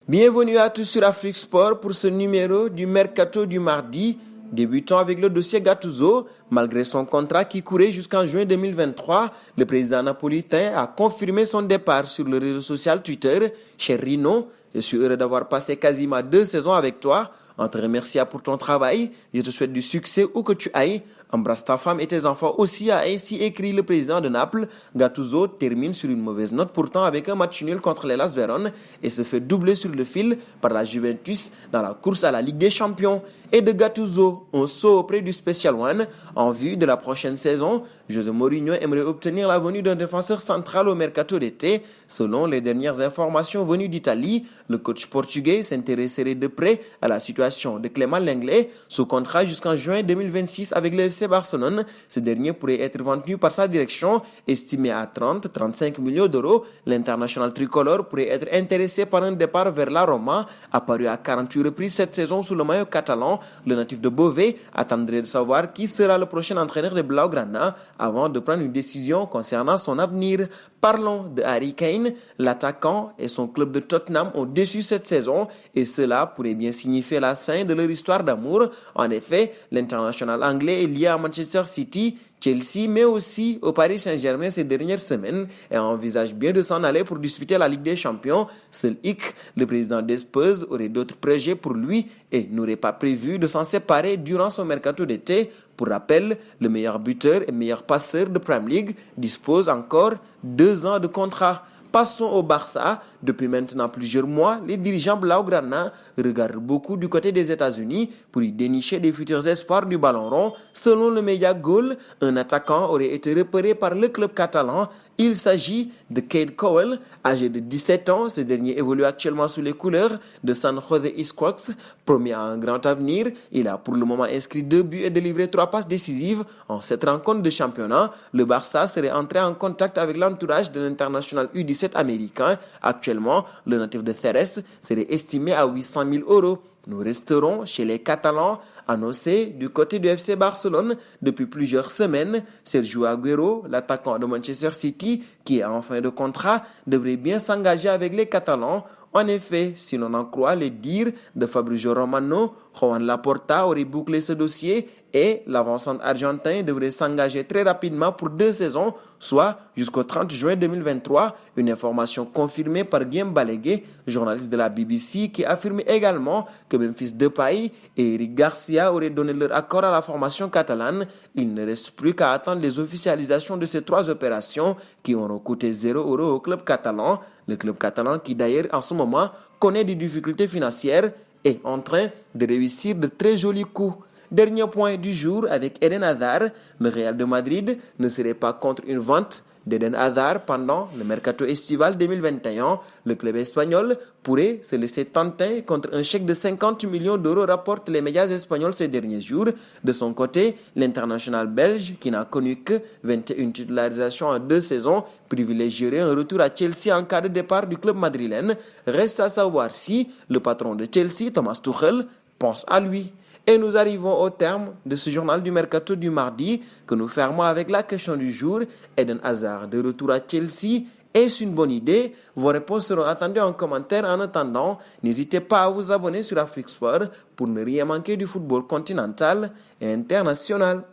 Bienvenue à tous sur Afrique Sport pour ce numéro du Mercato du mardi. Débutons avec le dossier Gattuso. Malgré son contrat qui courait jusqu'en juin 2023, le président napolitain a confirmé son départ sur le réseau social Twitter. Cher Rino, je suis heureux d'avoir passé quasiment 2 saisons avec toi. On te remercie pour ton travail. Je te souhaite du succès où que tu ailles. Embrasse ta femme et tes enfants aussi, a ainsi écrit le président de Naples. Gattuso termine sur une mauvaise note pourtant avec un match nul contre l'Hellas Vérone et se fait doubler sur le fil par la Juventus dans la course à la Ligue des Champions. Et de Gattuso, on saute auprès du Special One. En vue de la prochaine saison, José Mourinho aimerait obtenir la venue d'un défenseur central au mercato d'été. Selon les dernières informations venues d'Italie, le coach portugais s'intéresserait de près à la situation de Clément Lenglet, sous contrat jusqu'en juin 2026 avec le FC Barcelone. Ce dernier pourrait être vendu par sa direction, estimé à 30-35 millions d'euros. L'international tricolore pourrait être intéressé par un départ vers la Roma, apparu à 48 reprises cette saison sous le maillot catalan. Le natif de Beauvais attendrait de savoir qui sera le prochain entraîneur de Blaugrana avant de prendre une décision concernant son avenir. Parlons de Harry Kane. L'attaquant et son club de Tottenham ont déçu cette saison et cela pourrait bien signifier la fin de leur histoire d'amour. En effet, l'international anglais est lié à Manchester City, Chelsea, mais aussi au Paris Saint-Germain ces dernières semaines et envisage bien de s'en aller pour disputer la Ligue des Champions. Seul hic, le président des Spurs aurait d'autres projets pour lui et n'aurait pas prévu de s'en séparer durant son mercato d'été. Pour rappel, le meilleur buteur et meilleur passeur de Premier League dispose encore 2 ans de contrat. Passons au Barça. Depuis maintenant plusieurs mois, les dirigeants blaugrana regardent beaucoup du côté des États-Unis pour y dénicher des futurs espoirs du ballon rond. Selon le média Goal, un attaquant aurait été repéré par le club catalan. Il s'agit de Cade Cowell, âgé de 17 ans. Ce dernier évolue actuellement sous les couleurs de San Jose Earthquakes. Promis à un grand avenir, il a pour le moment inscrit 2 buts et délivré 3 passes décisives en cette rencontre de championnat. Le Barça serait entré en contact avec l'entourage de l'international U17 américain. Actuellement, le natif de Jerez serait estimé à 800 000 euros. Nous resterons chez les Catalans, annoncé du côté du FC Barcelone depuis plusieurs semaines. Sergio Agüero, l'attaquant de Manchester City, qui est en fin de contrat, devrait bien s'engager avec les Catalans. En effet, si l'on en croit les dires de Fabrizio Romano, Juan Laporta aurait bouclé ce dossier et l'avancante argentin devrait s'engager très rapidement pour 2 saisons, soit jusqu'au 30 juin 2023. Une information confirmée par Guillaume Balaguer, journaliste de la BBC, qui affirme également que Memphis Depay et Eric Garcia auraient donné leur accord à la formation catalane. Il ne reste plus qu'à attendre les officialisations de ces 3 opérations qui auront coûté 0 € au club catalan. Le club catalan qui d'ailleurs en ce moment connaît des difficultés financières est en train de réussir de très jolis coups. Dernier point du jour avec Eden Hazard. Le Real de Madrid ne serait pas contre une vente d'Eden Hazard pendant le mercato estival 2021. Le club espagnol pourrait se laisser tenter contre un chèque de 50 millions d'euros, rapportent les médias espagnols ces derniers jours. De son côté, l'international belge, qui n'a connu que 21 titularisations en 2 saisons, privilégierait un retour à Chelsea en cas de départ du club madrilène. Reste à savoir si le patron de Chelsea, Thomas Tuchel, pense à lui. Et nous arrivons au terme de ce journal du Mercato du mardi que nous fermons avec la question du jour. Eden Hazard de retour à Chelsea, est-ce une bonne idée? Vos réponses seront attendues en commentaire. En attendant, n'hésitez pas à vous abonner sur Afrique Sport pour ne rien manquer du football continental et international.